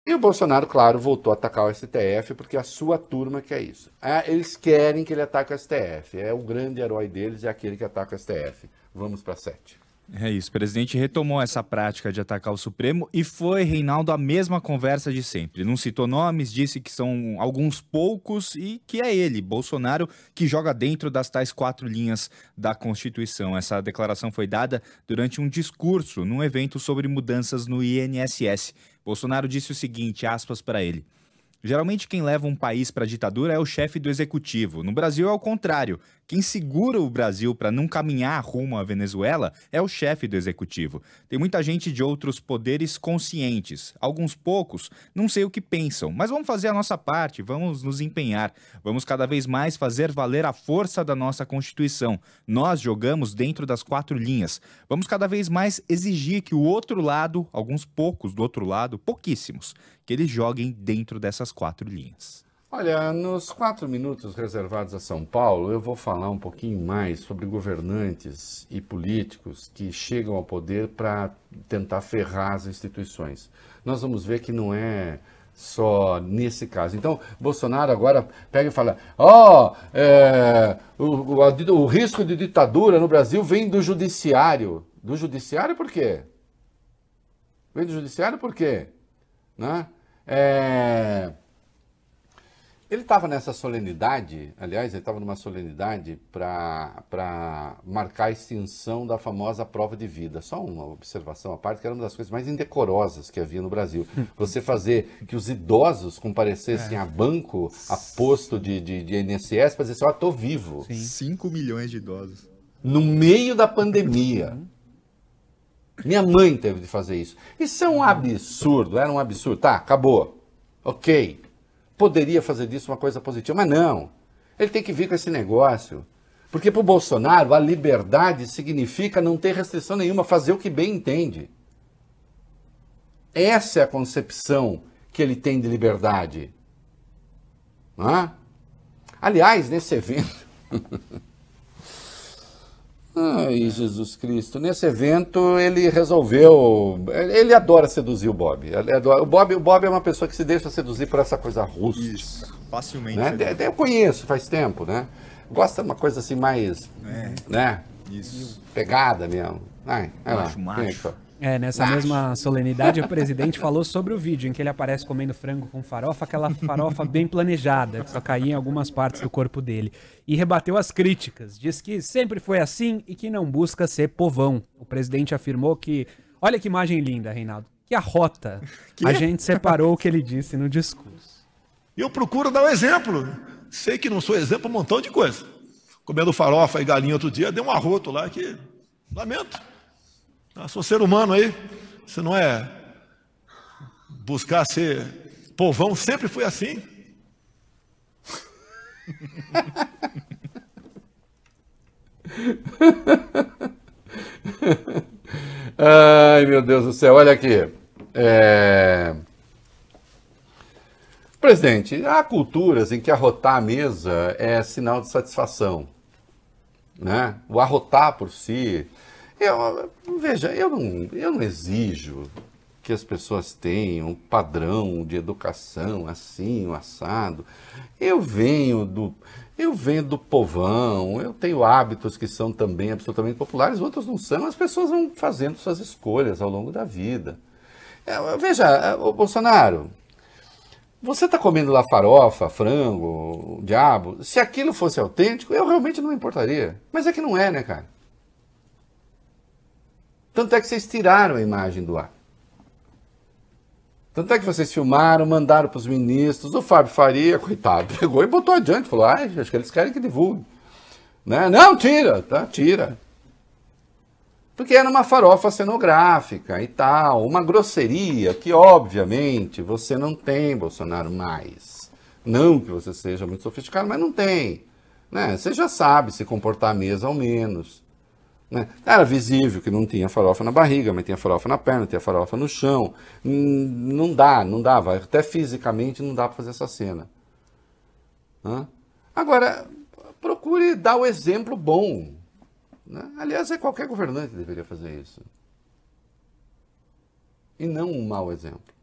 E o Bolsonaro, claro, voltou a atacar o STF porque a sua turma quer isso. Eles querem que ele ataque o STF. É o grande herói deles, é aquele que ataca o STF. Vamos para 7. É isso, o presidente retomou essa prática de atacar o Supremo e foi, Reinaldo, a mesma conversa de sempre. Não citou nomes, disse que são alguns poucos e que é ele, Bolsonaro, que joga dentro das tais 4 linhas da Constituição. Essa declaração foi dada durante um discurso num evento sobre mudanças no INSS. Bolsonaro disse o seguinte, aspas para ele: geralmente quem leva um país para a ditadura é o chefe do executivo. No Brasil é o contrário. Quem segura o Brasil para não caminhar rumo à Venezuela é o chefe do executivo. Tem muita gente de outros poderes conscientes. Alguns poucos, não sei o que pensam, mas vamos fazer a nossa parte, vamos nos empenhar. Vamos cada vez mais fazer valer a força da nossa Constituição. Nós jogamos dentro das 4 linhas. Vamos cada vez mais exigir que o outro lado, alguns poucos do outro lado, pouquíssimos, que eles joguem dentro dessas 4 linhas. Olha, nos 4 minutos reservados a São Paulo, eu vou falar um pouquinho mais sobre governantes e políticos que chegam ao poder para tentar ferrar as instituições. Nós vamos ver que não é só nesse caso. Então, Bolsonaro agora pega e fala: o risco de ditadura no Brasil vem do judiciário. Do judiciário por quê? Vem do judiciário por quê? Né? Ele estava nessa solenidade, aliás, ele estava numa solenidade para marcar a extinção da famosa prova de vida. Só uma observação à parte, que era uma das coisas mais indecorosas que havia no Brasil. Você fazer que os idosos comparecessem a banco, a posto de INSS, para dizer assim: estou vivo. Sim. 5 milhões de idosos. No meio da pandemia. Minha mãe teve de fazer isso. Isso é um absurdo, era um absurdo. Tá, acabou. Ok. Poderia fazer disso uma coisa positiva, mas não. Ele tem que vir com esse negócio. Porque para o Bolsonaro, a liberdade significa não ter restrição nenhuma, fazer o que bem entende. Essa é a concepção que ele tem de liberdade. Aliás, nesse evento... Ai, Jesus Cristo. Nesse evento, ele resolveu... Ele adora seduzir o Bob. O Bob é uma pessoa que se deixa seduzir por essa coisa rústica. Isso, facilmente. Né? Eu conheço, faz tempo, né? Gosta de uma coisa assim mais... né? Isso. Pegada mesmo. Macho. Nessa mesma solenidade, o presidente falou sobre o vídeo em que ele aparece comendo frango com farofa, aquela farofa bem planejada, que só caía em algumas partes do corpo dele. E rebateu as críticas, diz que sempre foi assim e que não busca ser povão. O presidente afirmou que, olha que imagem linda, Reinaldo, que a rota, a gente separou o que ele disse no discurso. Eu procuro dar um exemplo. Sei que não sou exemplo um montão de coisa. Comendo farofa e galinha outro dia, deu um arroto lá que... lamento. Sou ser humano aí, você não é buscar ser povão, sempre foi assim. Ai, meu Deus do céu, olha aqui. Presidente, há culturas em que arrotar a mesa é sinal de satisfação, né? O arrotar por si... Veja, eu não exijo que as pessoas tenham um padrão de educação assim, um assado. Eu venho do povão, eu tenho hábitos que são também absolutamente populares, outros não são. As pessoas vão fazendo suas escolhas ao longo da vida. Veja, Bolsonaro, você está comendo lá farofa, frango, diabo. Se aquilo fosse autêntico, eu realmente não me importaria. Mas é que não é, né, cara? Tanto é que vocês tiraram a imagem do ar. Tanto é que vocês filmaram, mandaram para os ministros. O Fábio Faria, coitado, pegou e botou adiante. Falou, acho que eles querem que divulgue. Né? Não, tira, tá? Tira. Porque era uma farofa cenográfica e tal. Uma grosseria que, obviamente, você não tem, Bolsonaro, mais. Não que você seja muito sofisticado, mas não tem. Né? Você já sabe se comportar à mesa ao menos. Né? Era visível que não tinha farofa na barriga, mas tinha farofa na perna, tinha farofa no chão. Não dava. Até fisicamente não dá para fazer essa cena. Agora, procure dar o exemplo bom. Né? Aliás, qualquer governante deveria fazer isso. E não um mau exemplo.